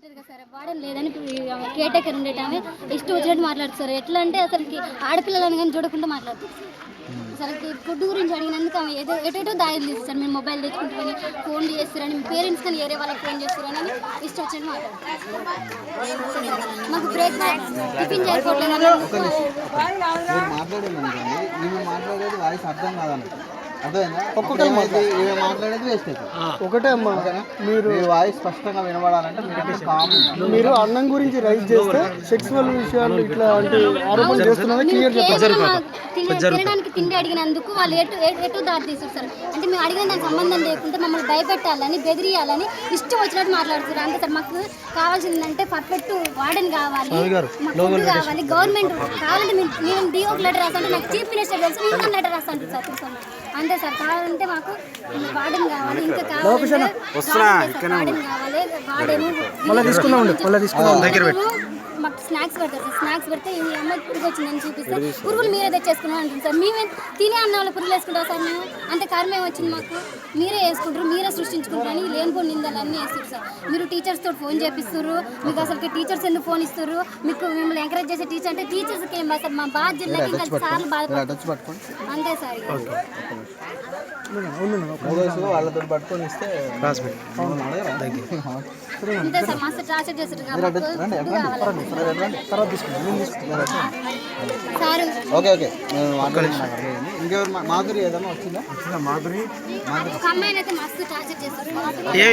ఉంటది కదా సార్, వాడని లేదని కేర్ టేకర్ ఉండేటామె ఇష్టం వచ్చినట్టు మాట్లాడుతారు. ఎట్లా అంటే అసలుకి ఆడపిల్లలని కానీ చూడకుండా మాట్లాడుతారు. అసలుకి ఫుడ్ గురించి అడిగినందుకు ఆమె ఎటో దారి తీస్తారు. మేము మొబైల్ తెచ్చుకుంటామని, ఫోన్లు చేస్తారని, మీ పేరెంట్స్ కానీ వేరే వాళ్ళకి ఫోన్ చేస్తారని ఇష్టం వచ్చినట్టు మాట్లాడుతారు. మాకు బ్రేక్ టిఫిన్ చేయకపోవట్లేదు. మాట్లాడేది వాయిస్ అర్థం కాదన్నట్టు ఒక్కొక్కరు మాట్లాడేది వేస్ట్ అవుతుంది. ఒకటే అమ్మా, మీరు వాయిస్ స్పష్టంగా వినబడాలంటే మీరు అన్నం గురించి రైజ్ చేస్తే సెక్సువల్ విషయాలు ఇట్లా అంటే ఆరోపణ చేస్తున్నారు. క్లియర్ తినడానికి తిండి అడిగినందుకు వాళ్ళు ఎటు దారి తీసుకొస్తారు. అంటే మేము అడిగిన దానికి సంబంధం లేకుంటే మమ్మల్ని భయపెట్టాలని, బెదిరియాలని ఇష్టం వచ్చినట్టు మాట్లాడుతున్నారు. అంతే సార్. మాకు కావాల్సిందంటే పర్ఫెక్ట్ వార్డెన్ కావాలి, ఫుడ్ కావాలి, గవర్నమెంట్ కావాలంటే మేము డిఓ లెటర్ రాస్తాంటే నాకు చీఫ్ మినిస్టర్ తెలుసు, ఇన్కమ్ లెటర్ రాస్తాను సార్. అంతే సార్. కావాలంటే మాకు వార్డెన్ కావాలి, ఇంకా కావాలంటే వార్డెన్ కావాలి. వార్డెన్ మాకు స్నాక్స్ పెడతారు సార్. స్నాక్స్ పెడితే ఈ అమ్మాయి పురుగు వచ్చిందని చూపిస్తే పురుగులు మీరే తెచ్చేసుకున్నాం అంటుంది సార్. మేమే తినే అన్న వాళ్ళు పురుగులు వేసుకుంటాం సార్. మేము అంతే కారణం ఏమొచ్చింది మాకు, మీరే వేసుకుంటారు, మీరే సృష్టించుకుంటారని లేనిపోని నిందలన్నీ వేస్తారు సార్. మీరు టీచర్స్ తోటి ఫోన్ చేపిస్తారు. మీకు అసలు టీచర్స్ ఎందుకు ఫోన్ ఇస్తారు? మీకు మిమ్మల్ని ఎంకరేజ్ చేసే టీచర్ అంటే టీచర్స్కి ఏం బాధ సార్, మా బాధ జిల్లాకి ఇంకా సార్లు బాధపడతారు. అంతే సార్. వాళ్ళతో పట్టుకొని ఇస్తే అంతే సార్. మస్తు టార్చర్ చేస్తారు కాబట్టి మాధురి ఏదైనా వచ్చిందా? ఒక అమ్మాయిని అయితే మస్తు టార్చర్ చేస్తారు.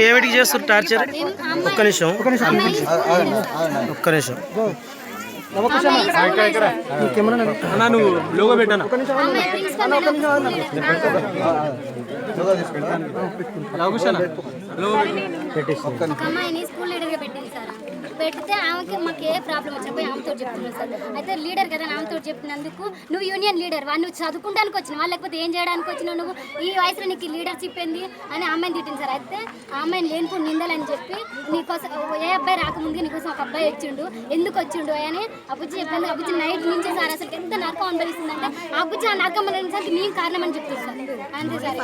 ఏమిటికి చేస్తారు టార్చర్? ఒక్క నిమిషం నువ్వు లోగో పెట్టాను. ఒక అమ్మాయిని స్కూల్ లీడర్ గా పెట్టింది సార్. పెడితే ఆమెకి మాకు ఏ ప్రాబ్లం వచ్చినప్పుడు ఆమెతో చెప్తున్నాను సార్. అయితే లీడర్ కదా ఆమెతో చెప్పినందుకు, నువ్వు యూనియన్ లీడర్ వా, నువ్వు చదువుకుంటానికి వచ్చినావా లేకపోతే ఏం చేయడానికి వచ్చినావు, నువ్వు ఈ వయసులో నీకు లీడర్షిప్ ఏంది అని అమ్మాయిని తిట్టింది సార్. అయితే ఆ అమ్మాయిని లేనిపోయి నిందాలని చెప్పి, నీకోసం ఏ అబ్బాయి రాకముందుగా నీకోసం ఒక అబ్బాయి వచ్చిండు, ఎందుకు వచ్చిండు అని అబ్బుజ్జి చెప్పింది. అబ్బుజ్జి నైట్ నుంచే సార్ అసలు ఎంత నరకం అనుభవిస్తుందంటే అబ్బుజ్జి ఆ నరకం అనేసరికి మేము కారణం అని చెప్తారు సార్. అంతే sir.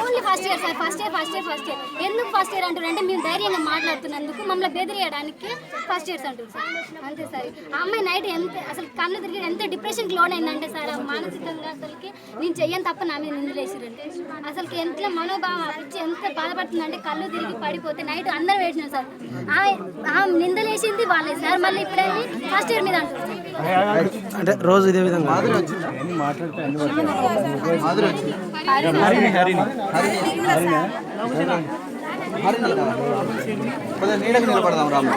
Only first year sir. First year ఎందుకు ఫస్ట్ ఇయర్ అంటారు అంటే మేము ధైర్యంగా మాట్లాడుతున్నందుకు మమ్మల్ని బెదిరియడానికి ఫస్ట్ ఇయర్స్ అంటారు సార్. అంతే సార్. ఆ అమ్మాయి నైట్ ఎంత అసలు కళ్ళు తిరిగి ఎంత డిప్రెషన్కి లోన్ అయిందంటే సార్, మానసికంగా అసలుకి నేను చెయ్యని తప్ప నా మీద నిందలేసారంటే అసలుకి ఎంత మనోభావం వచ్చి ఎంత బాధపడుతుందంటే కళ్ళు తిరిగి పడిపోతే నైట్ అందరూ వేసినాం సార్. ఆ నిందలేసింది వాళ్ళే సార్. మళ్ళీ ఇప్పుడేమి ఫస్ట్ ఇయర్ మీద అంటారు అంటే రోజు ఇదే విధంగా నీడకు నిలబడదాం రామ్.